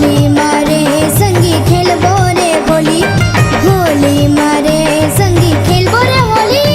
होली मारे संगी खेलबो रे होली, होली मारे संगी खेलबो रे होली।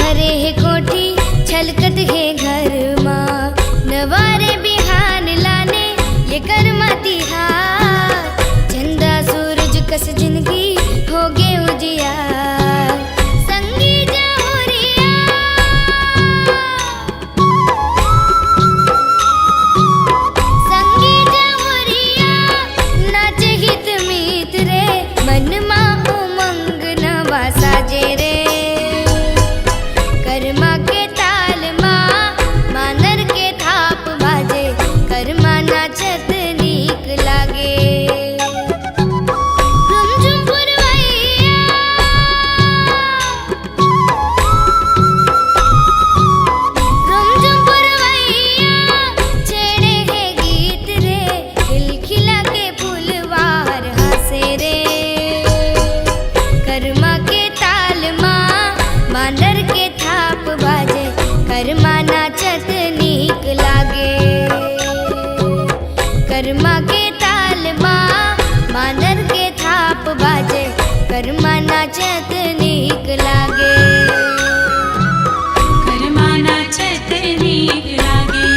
भरे है कोठी छलकत है घर माँ नवारे बिहान लाने ये कर्मा तिहार चंदा सूरज कस जिंदगी हो गे उजियार संगी जौहरिया संगी जौहरिया नाचे हित मीत रे मन मा उमंग नवा साजे रे कर्मा के ताल माँ मानर के थाप बाजे कर्मा नाचत नीक लागे रुमझुम पुरवैया रुमझुम पुरवैया छेड़े है गीत रे खिलखिला के फूलवार हंसे रे कर्मा के ताल माँ मांडर के थाप बाजे कर्मा नाचत नीक लागे कर्मा के ताल माँ मांडर के थाप बाजे कर्मा नाचत नीक लागे कर्मा नाचत नीक लागे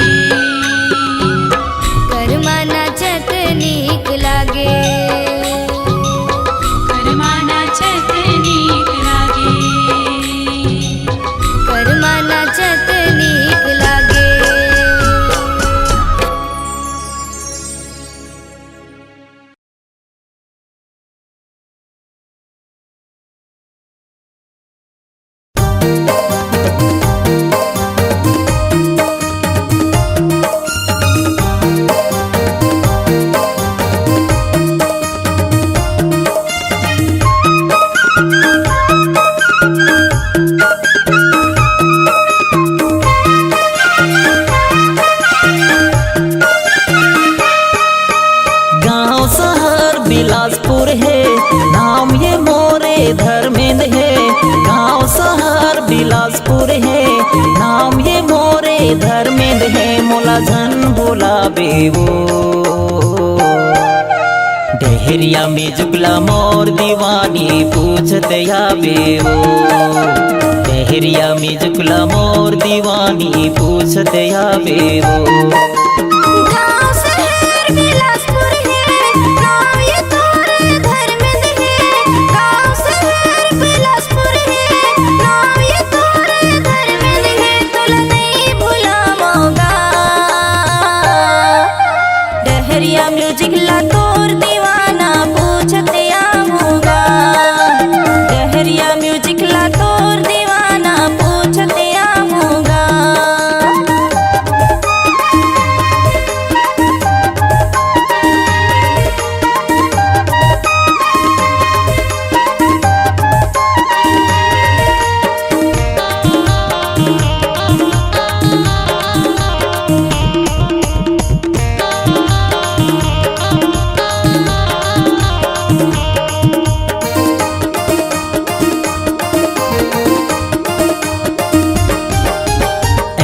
कर्मा नाचत नीक लागे कर्मा नाचत नीक लागे कर्मा नाचत नीक लागे गांव शहर बिलासपुर है नाम ये मोरे धर्मेंद्र है गांव शहर बिलासपुर है नाम ये मोरे धर्मेंद्र है मोला झन बोलाबे वो डहरिया में जुगला मोर दीवानी पूछत आबे वो डहरिया में जुगला मोर दीवानी पूछत आबे वो गाँव शहर बिलासपुर है नाम ये तोरे धर्मेंद्र है गाँव शहर बिलासपुर है नाम ये तोरे धर्मेंद्र है तुला नहीं भुलाऊंगा डहरिया म्यूजिक ला तोर दीवाना पूछत आऊंगा डहरिया म्यूजिक ला तोर दीवाना पूछत आऊंगा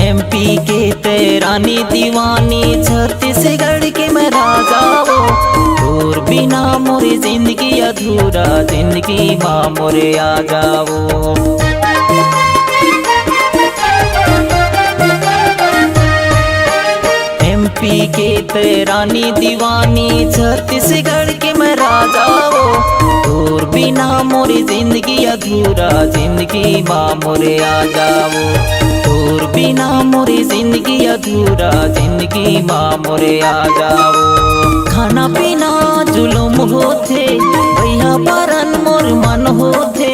एमपी के तेरानी दीवानी छत्तीसगढ़ के मैं राजा वो और बिना मोरे जिंदगी अधूरा जिंदगी माँ मोरे आ जाओ एमपी के तेरानी दीवानी छत्तीसगढ़ के मैं राजा वो और बिना मोरे जिंदगी अधूरा जिंदगी माँ मोरे आ जाओ और बिना मोरे जिंदगी अधूरा जिंदगी माँ मोरे आ जाओ खाना पीना जुलुम होथे भैया बरन मोर मन होथे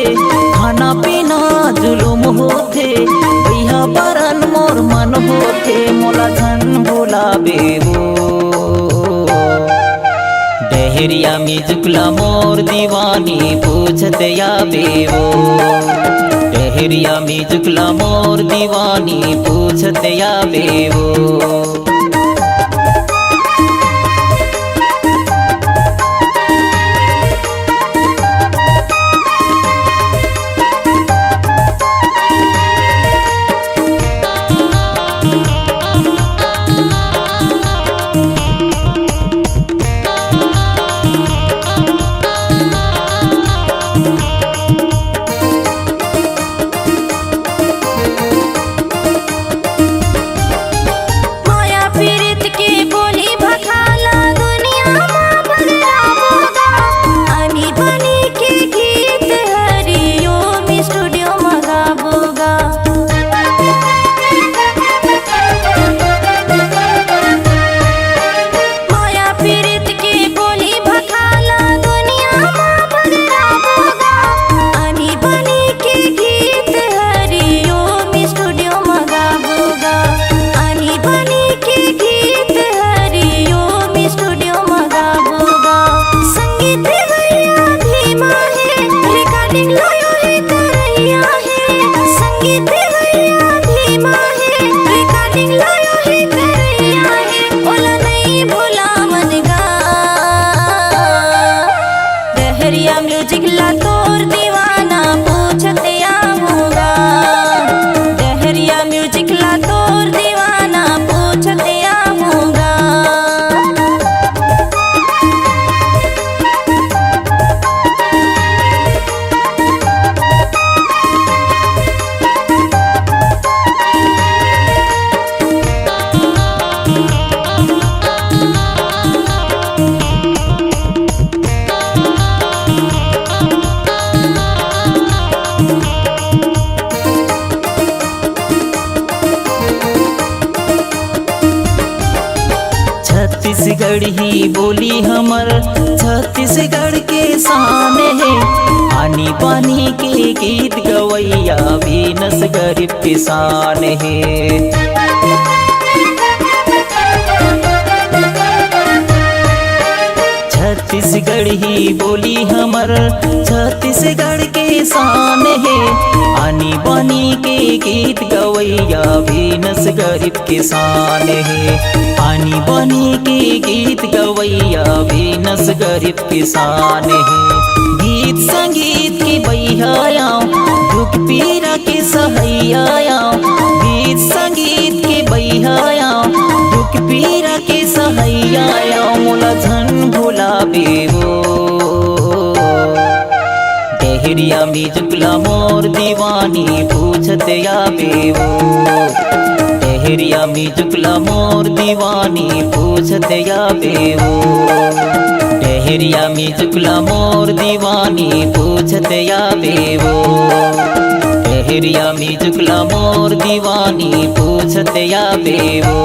खाना पीना जुलुम होथे भैया बरन मोर मन होथे मोला झन बोलाबे वो डहरिया में जुगला मोर दीवानी पूछत आबे वो डहरिया में जुगला मोर दीवानी पूछत आबे वो छत्तीसगढ़ ही बोली हमर छत्तीसगढ़ के शान है। आनी बानी के गीत गवैया वीनस गरीब किसान है। छत्तीसगढ़ ही बोली हमर छत्तीसगढ़ के शान है। आनी बानी के गीत गवैया वीनस गरीब किसान है। आनी बानी के गीत गवैया वीनस गरीब किसान है। गीत संगीत के बहिया दुख पीरा के सहैया। गीत संगीत के बहिया दुख पीरा के सहैया। मोला झन भुलाबे हो डेहरिया में जुगला मोर दीवानी पूछत आबे हो। डेहरिया में जुगला मोर दीवानी पूछत आबे हो। डेहरिया में जुगला मोर दीवानी पूछत आबे हो। डेहरिया में जुगला मोर दीवानी पूछत आबे हो।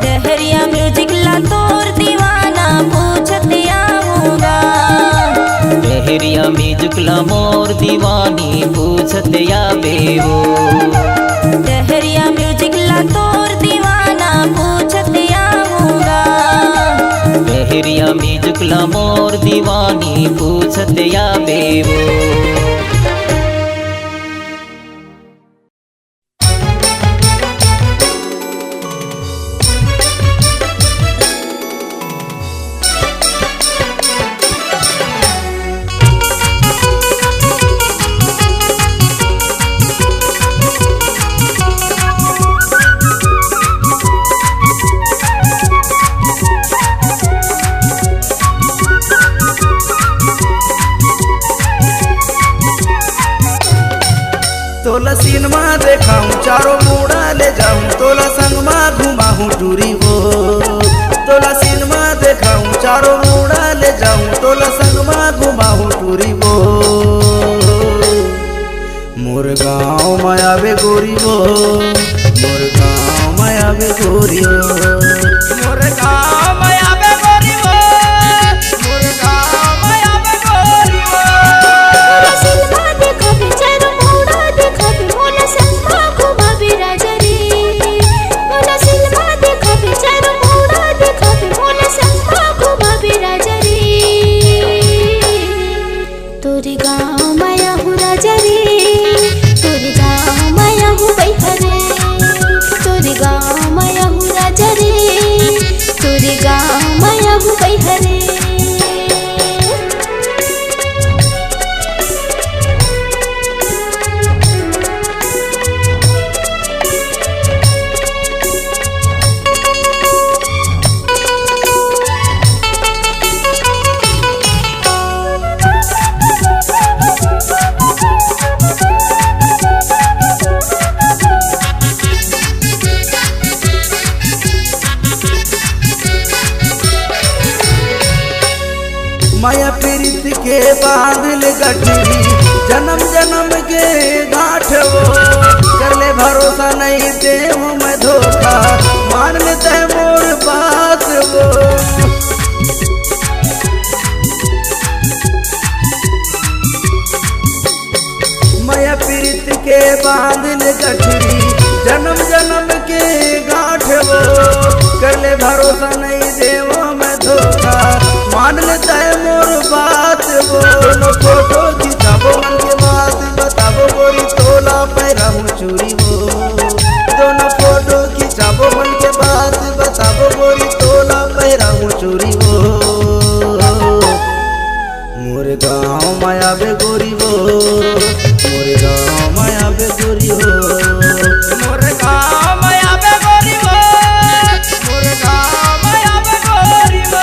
डहरिया म्यूजिक ला तोर दीवाना पूछत आऊंगा। डेहरिया में जुगला मोर दीवानी पूछत आबे हो। डहरिया म्यूजिक ला तोर दीवाना पूछत आऊंगा। डेहरिया में जुगला मोर दीवानी पूछत आबे हो। तोला सिनेमा देखाऊं चारों मुड़ा ले जाऊं तोला संग में घुमाऊं टूरी हो। तोला सिनेमा देखाऊं चारों मुड़ा ले जाऊं तोला संग में घुमाऊं टूरी हो। मोर गाँव में आवे गोरी हो। मोर गाँव में आवे गोरी हो। मोर गाँव में आवे गोरी हो। मोर गाँव में आवे गोरी हो। तोरी गाँव माया हूँ राजा रे। तोरी गाँव माया हूँ बैठरे। तोरी गाँव माया हूँ राजा रे। तोरी गाँव माया हूँ बैठरे। माया प्रीत के बांधल गठरी जन्म जन्म के गांठ वो कर ले भरोसा नहीं दे मैं धोखा मान लेते मोर बात वो। माया प्रीत के बांधल गठरी जन्म जन्म के गांठ वो कर ले भरोसा नहीं दे मैं धोखा मान लेता है मोर बात वो। दोनों फोटो खिंचाबो मन के बात बताबो गोरी तोला पैराहूँ चूरी हो। दोनों फोटो खिंचाबो मन के बात बताबो गोरी तोला पैराहूँ चूरी हो। मोर गाँव माया बे गोरी हो। मोर गाँव माया बे गोरी हो। मोर गाँव माया बे गोरी हो। मोर गाँव माया बे गोरी हो।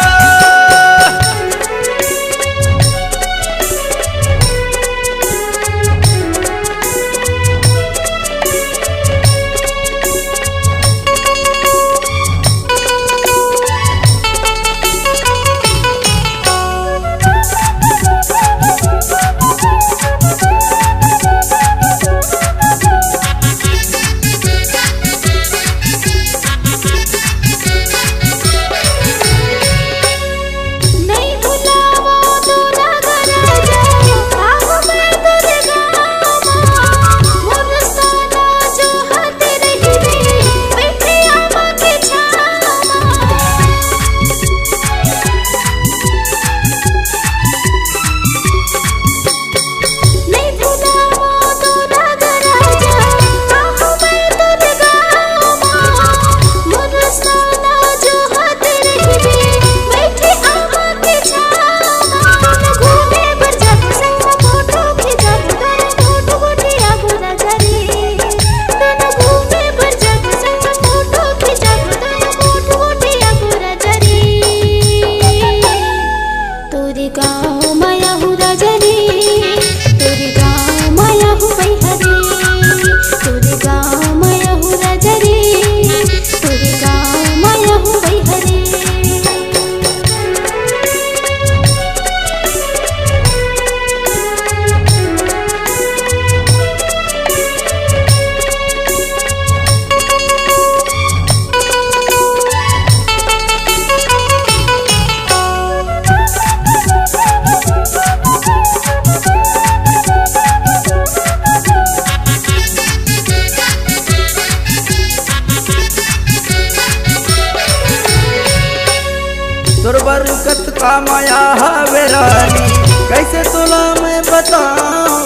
का माया हवे रानी, कैसे तोला मैं बताऊं,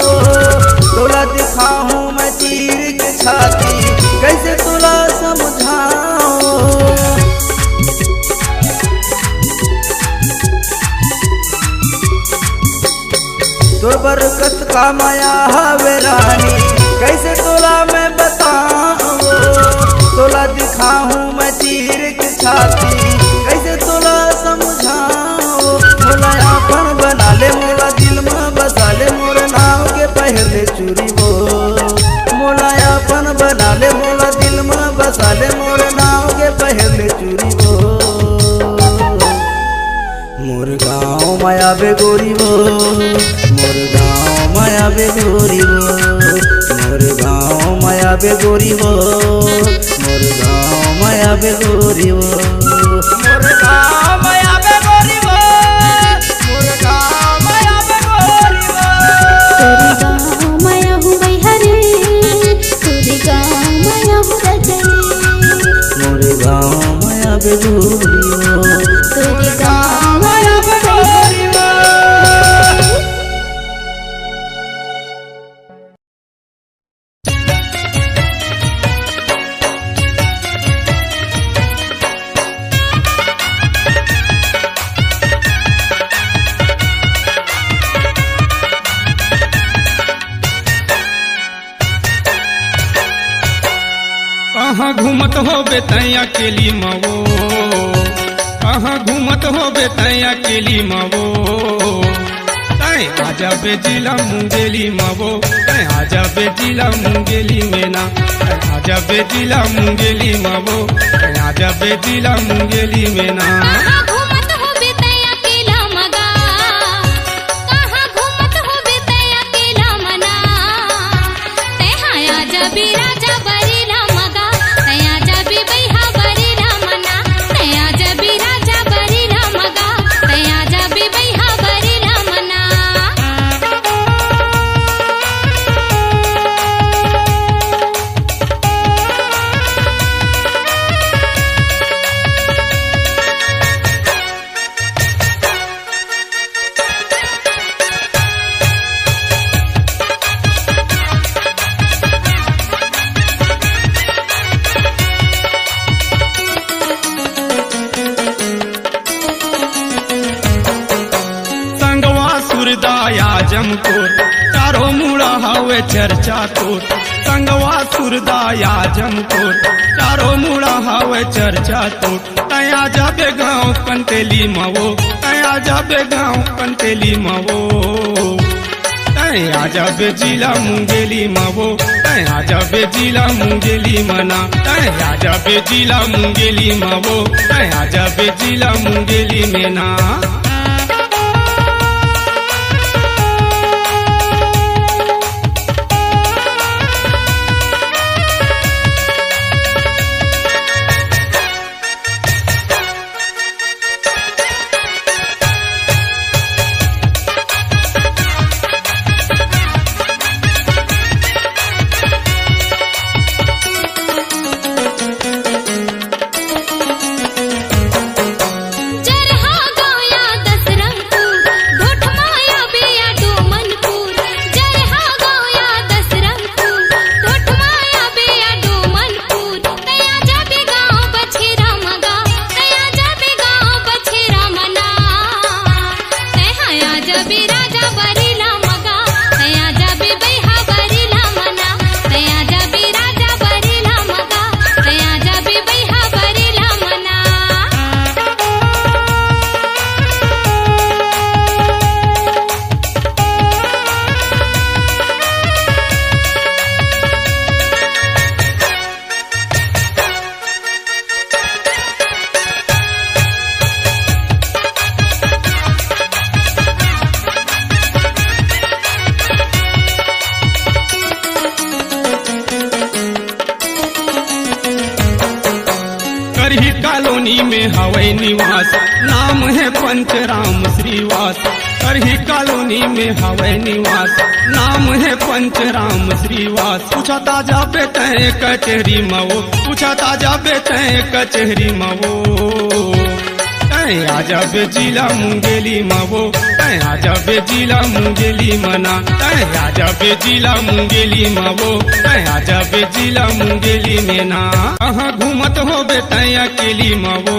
तोला दिखाऊं मैं चीर के छाती, कैसे तोला समझाऊं। तोर बरकत का माया हवे रानी, कैसे तोला मैं बताऊं, तोला दिखाऊं मैं चीर के छाती, कैसे तोला समझाऊं। मोला अपन बना ले, मोला दिल में बसा ले, मोर नाव के पहले चूरी वो, मोला अपन बना ले, मोला दिल में बसा ले, मोर नाव के पहले चूरी वो। मोर गाँव माया बेगोरी वो, मोर गाँव माया बेगोरी वो, मोर गाँव माया बेगोरी वो, मोर गाँव माया बेगोरी वो, मोर गाँव माया बेगोरी वो, मोर गाँव माया बेगोरी वो। तोरी गाँव माया हूँ बैहरे, तोरी गाँव माया हूँ रजनी, मोर गाँव माया बेगोरी वो, तोरी गाँव माया हूँ बैहरे। कहाँ घूमत हो बेतैया केली मवो, कहाँ घूमत हो बेतैया केली मवो, तै आजा बेजिला मुंगेली मवो, तै आजा बेजिला मुंगेली मेना, तै आजा बेजिला मुंगेली मवो, तै आजा बेजिला मुंगेली मेना। कहाँ घूमत हो बेतैया केला मगा, कहाँ घूमत हो बेतैया केला मना, तै आजा बिराजा बरेला मगा, तै आजा बिबैहा बरेला मना, तै आजा बिराजा बरेला मगा, तै आजा बिबैहा बरेला मना। संगवा सुरदाया जमकोर, चारों मुड़ा हवे चर्चा तोर, संगवा सुरदाया जमकोर, चारों मुड़ा हवे चर्चा तोर, तया जाबे गाँव कंतेली मवो, तया जाबे गाँव कंतेली मवो, तया जाबे जिला मुंगेली मवो, तया जाबे जिला मुंगेली मना, तया जाबे जिला मुंगेली मवो, तया जाबे जिला मुंगेली मेना। जरहा गाया दसरंगपुर, ढोठ माया बिया डोमनपुर, जरहा गाया दसरंगपुर, ढोठ माया बिया डोमनपुर, तया जाबे गाँव बछेरा मगा, तया जाबे गाँव बछेरा मना, तया जाबे राजा बरेला मगा, तया जाबे बैहा बरेला मना, तया जाबे राजा बरेला मगा, तया जाबे बैहा बरेला मना। करही कॉलोनी में हवै निवास, नाम है पंचराम श्रीवास, करही कॉलोनी में हवै निवास, नाम है पंचराम श्रीवास। पूछा ताजा बेटे कचहरी मवो, पूछा ताजा बेटे कचहरी मवो, तै आजा बेजिला मुंगेली मवो तै आजा बेजिला मुंगेली मना तै आजा बेजिला मुंगेली मवो तै आजा बेजिला मुंगेली मेना कहाँ घूमत हो तै अकेली मवो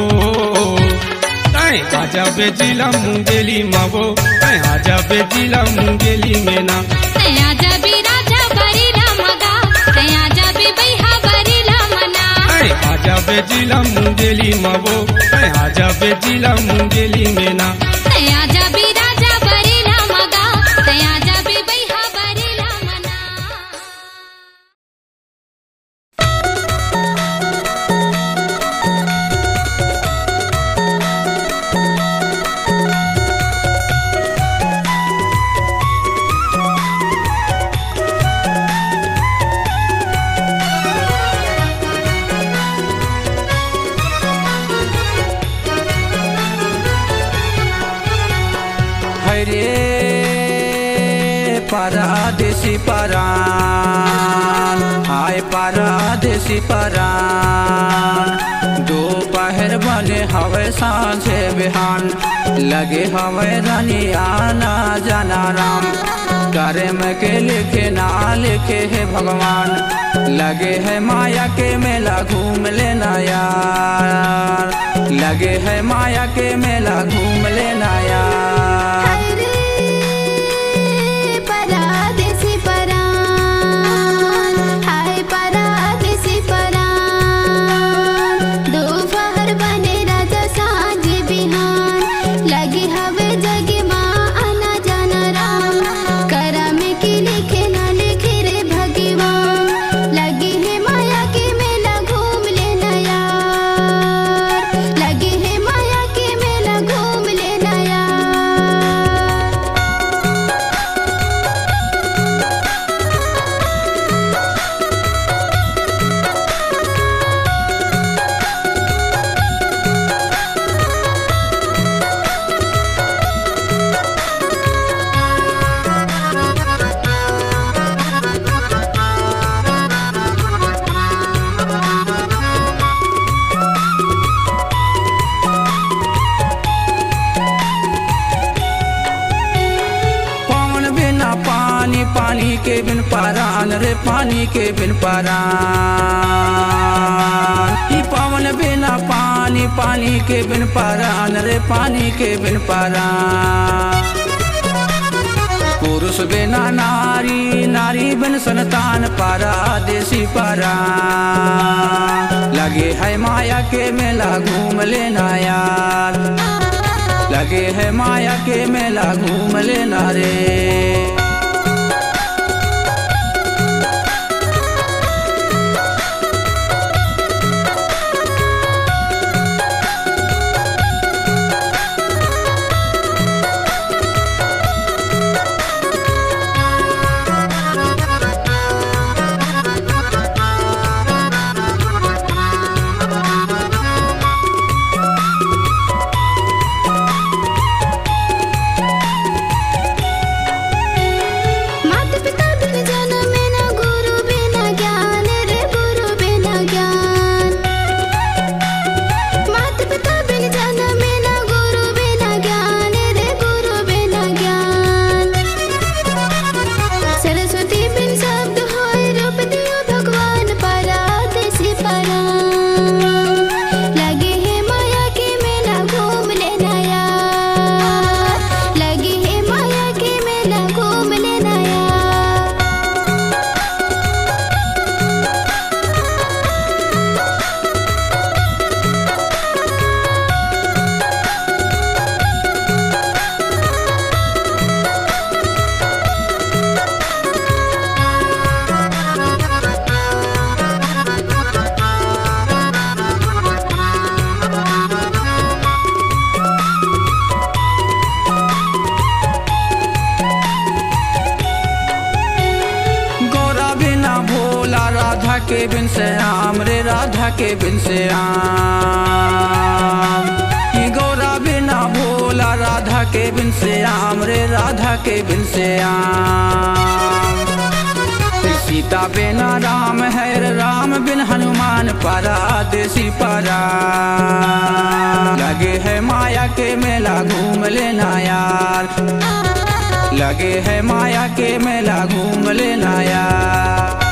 तै आजा बेजिला मुंगेली मवो तै आजा बेजिला मुंगेली मेना तै आजा बे राजा बरेला मगा तै आजा बे बैहा बरेला मना तै आजा बेजिला मुंगेली मवो तै आजा बेजिला मुंगेली मेना तै आजा बे राजा बरेला मगा तै आजा बे बैहा बरेला मना हरे परदेसी परान हाय परदेसी परान दोपहर बने हवे सांझे बिहान लगे हवे रनिया ना जाना राम कर्म के लिखे ना लिखे है भगवान लगे है माया के मेला घूम लेना यार लगे है माया के मेला घूम लेना यार हरे परदेसी परान हाय परदेसी परान दोपहर बने राजा सांझ बिहान लगे हवे जगे माँ आना जाना राम करम की लिखे ना लिखे रे भगवान लगे है माया के मेला घूम लेना यार लगे है माया के मेला घूम लेना यार पवन बिना पानी पानी के बिन परान रे पानी के बिन परान ई पवन बिना पानी पानी के बिन परान रे पानी के बिन परान पुरुष बिना नारी नारी बिन संतान परदेसी परान लगे है माया के मेला घूम लेना यार लगे है माया के मेला घूम लेना रे माता पिता बिन जन्म न गुरु बिना ज्ञान रे गुरु बिना ज्ञान माता पिता बिन जन्म न गुरु बिना ज्ञान रे गुरु बिना ज्ञान सरस्वती बिन शब्द होय रूप दियो भगवान परदेसी परान लगे है माया के मेला घूम लेना यार लगे है माया के मेला घूम लेना यार गौरा बिना भोला राधा के बिन से राम रे राधा के बिन से राम ई गौरा बिना भोला राधा के बिन से राम रे राधा के बिन से राम सीता बिना राम है रे राम बिन हनुमान जान परदेसी परान। लगे है माया के मेला घूम लेना यार, लगे है माया के मेला घूम लेना यार।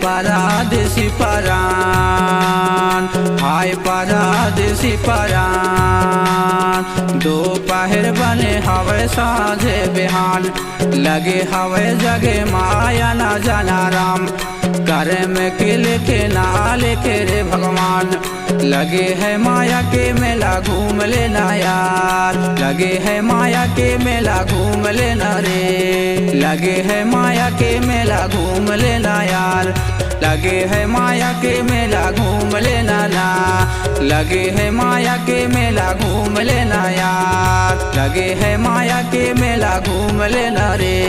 परदेसी परान, हाय परदेसी परान। दोपहर बने हवे साँझे बिहान, लगे हवे जगे माया न जाना राम। करे में के लिखे ना लिखे रे भगवान। लगे है माया के मेला घूम लेना यार, लगे है माया के मेला घूम लेना रे। लगे है माया के मेला घूम लेना यार, लगे है माया के मेला घूम लेना ना। लगे है माया के मेला घूम लेना यार, लगे है माया के मेला घूम लेना रे।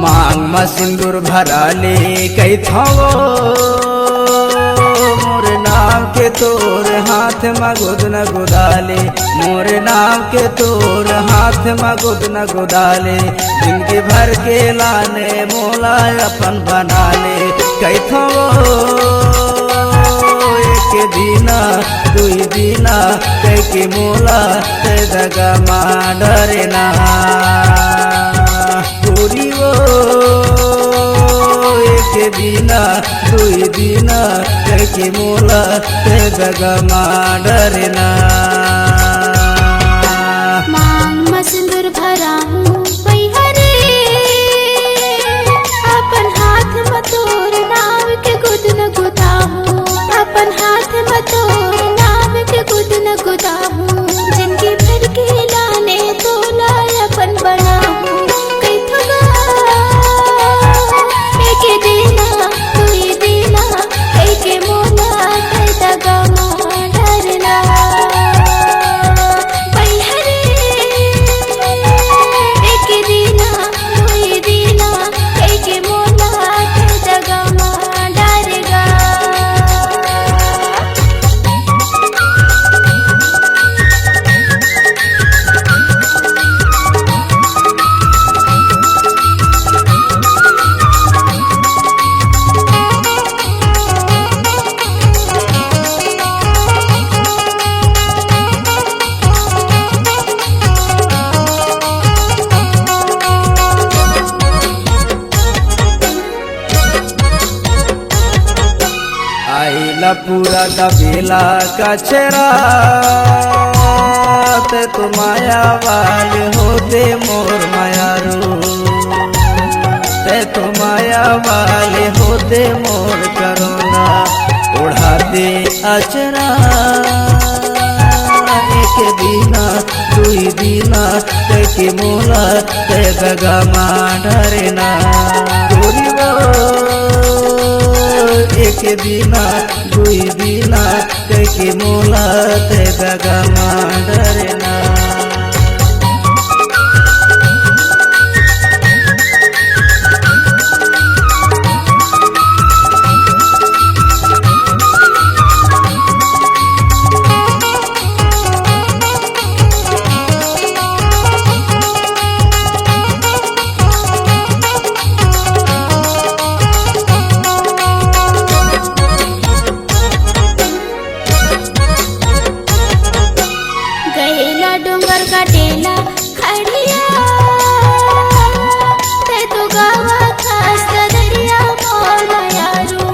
मांग में सिंदूर भरा ले कई थवो, मोर नाम के तोर हाथ में गुद न गुदाले। मोर नाम के तोर हाथ में गुद न गुदाले। जिंदगी भर के लाने मोला अपन बना ले। कई थवो एक दीना दुई दीना कई के मोला ते दगा मा डरे ना। एक दीना दुई दीना के मोला ते दगा मा डरना। मांग में सिंदूर भरा हूँ पैहरे, अपन हाथ में तोर नाम के गुद न गुदा हूँ। अपन हाथ में तोर नाम के गुद न गुदा हूँ। जिनकी भर के लाने तोला अपन बना हूँ। पूरा दबेला कचरा ते तो माया वाले होते मोर मायारू। ते तो माया वाले होते मोर करोना उड़ाते अचरा। एक दीना दुई दीना ते के मोला ते दगा मा डरना। एक दीना दुई दीना के मोला ते दगा मा डरना। मोर कटेला खड़िया ते तो गावा खास दरिया मोर मायारू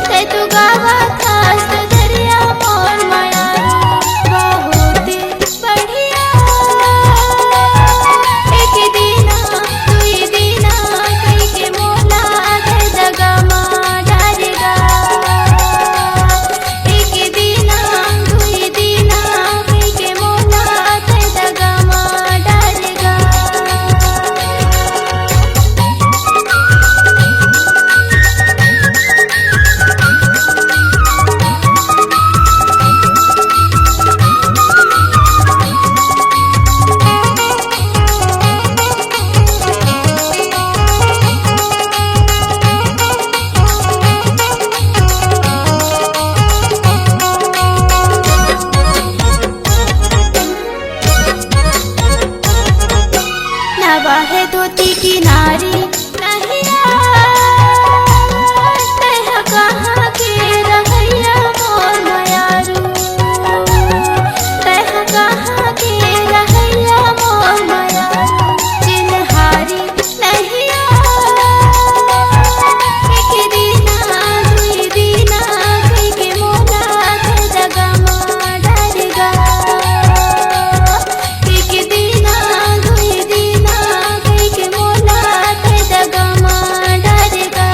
ते तो गावा खास दरिया मोर मायारू बहुत बढ़िया एक दिना दुई दिना कई के मोला के जगह मां डारेगा एक दिना दुई दिना कई के मोला के जगह मां डारेगा। नवा है धोती किनारी नहिया तह कहाँ के रहैया मोर मायारू तह कहाँ के रहैया मोर मायारू चिन्हारी नहिया एक दिना दुई दिना कई के मोला के जगह मां डारेगा एक दिना दुई दिना कई के मोला के जगह मां डारेगा।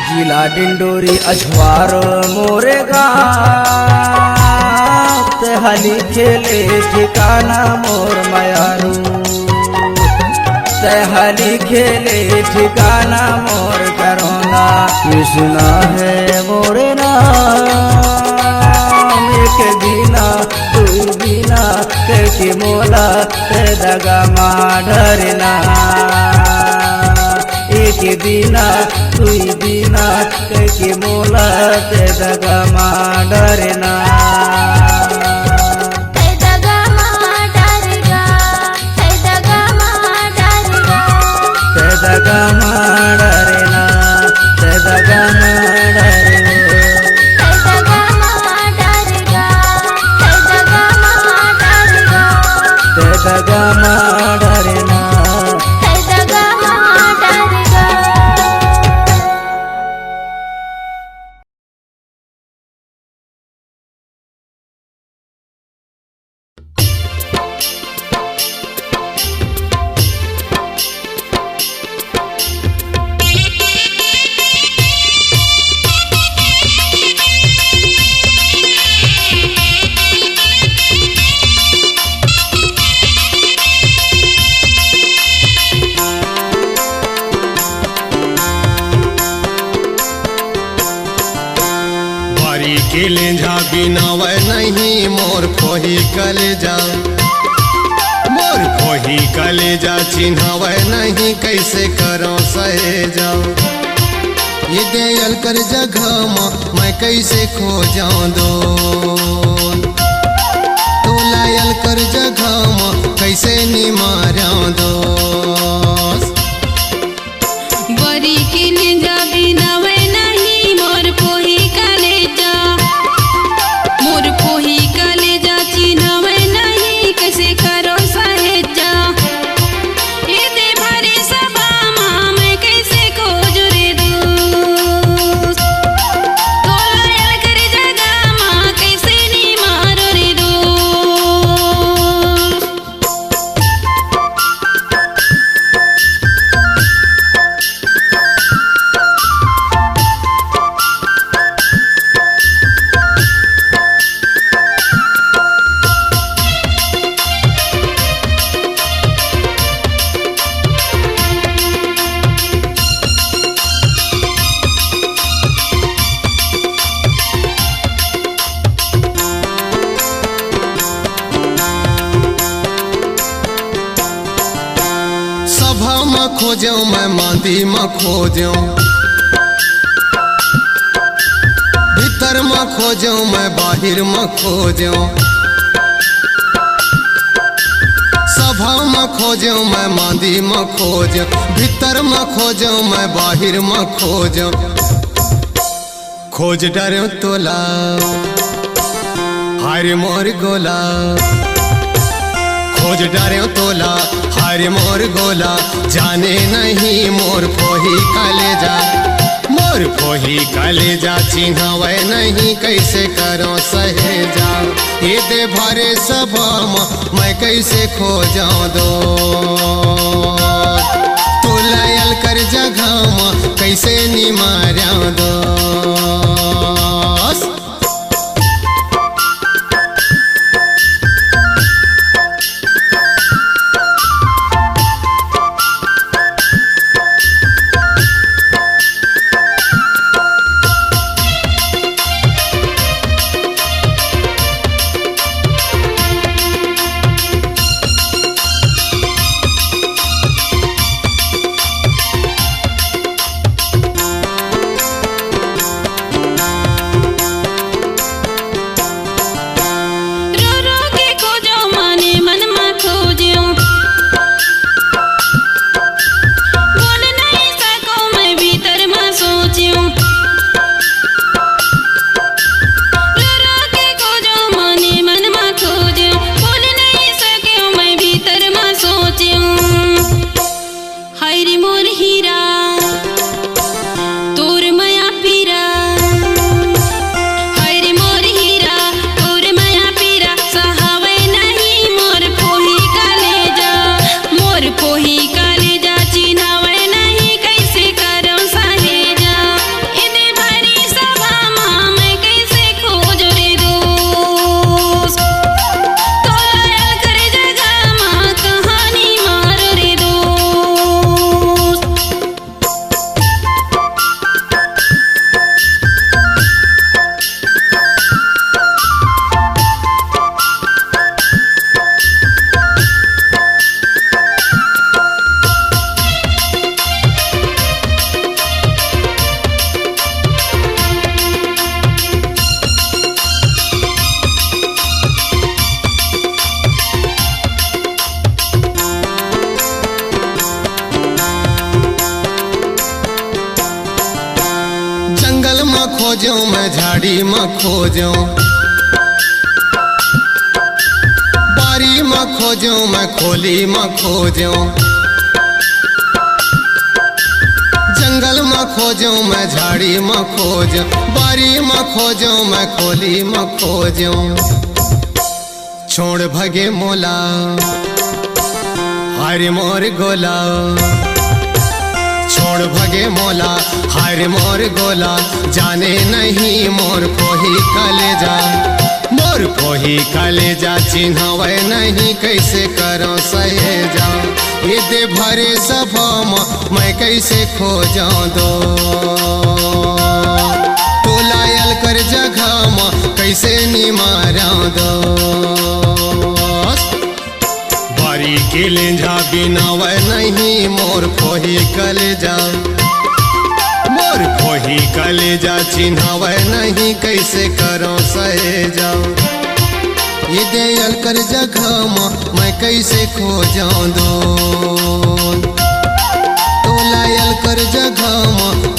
जिला डिंडोरी अछवार मोरे गाँव तहली खेले ठिकाना मोर मायारू तहली खेले ठिकाना मोर करोना ये सुना है मोरे नाम एक बिना तू बिना के मोला ते दगा माँ डरना एक बिना तुई बिना के मोला ते दगा माँ डरना ते दगा मां डारेगा ते दगा मां डारेगा ते दगा माँ डरना ते दगा माँ डरना ते दगा मां डारेगा ते दगा मां डारेगा ते दगा माँ डरना ते दगा मां डारेगा। बारी के लेंझा बिनावे नहीं मोर खोही कलेजा मोर खोही कलेजा चिन्हावे नहीं कैसे करो सहेजा ये दयाल कर जगह मैं कैसे खो जाऊं दो तो लायल कर जगह कैसे निमारा दो बरी के लेंजा बिनावे नहीं मोर पोही कलेजा चिन्हवे नहीं कैसे करो सहेजा ये दे भरे सबा मैं कैसे खोज रे दोस्त तो लायल कर जगह खोजो मैं मांदी में खोजो, भीतर में खोजो मैं बाहिर में खोजो, सभा में खोजो मैं मांदी में खोजो, भीतर में खोजो मैं बाहिर में खोजो। खोज डरो तोला हारे मोर गोला, खोज डरो तोला हारे मोर गोला, जाने नहीं मोर खोही कलेजा, मोर खोही कलेजा चिन्हवे नहीं कैसे करो सहेजा। ये दे भरे सभा मैं कैसे खोजा दो, तू लायल कर जगह कैसे निमारा दो। खोजो मैं झाड़ी में खोजो, बारी में खोजो मैं खोली में खोजो, जंगल में खोजो मैं झाड़ी में खोजो, बारी में खोजो मैं खोली में खोजो। छोड़ भगे मोला हारे मोर गोला, छोड़ भगे मोला हारे मोर गोला, जाने नहीं मोर खोही कलेजा, मोर खोही कलेजा चिन्हवे नहीं कैसे करो सहेजा। ये दे भरे सभा मैं कैसे खोजा दो, तू लायल कर जगह कैसे निमारा दो। बारी के लेंझा बिनावे नहीं मोर खोही कलेजा, मोर खोही कलेजा चिन्हवे नहीं कैसे करो सहेजा। ये दयाल कर जगह मैं कैसे खोजा दो, तो लायल कर जगह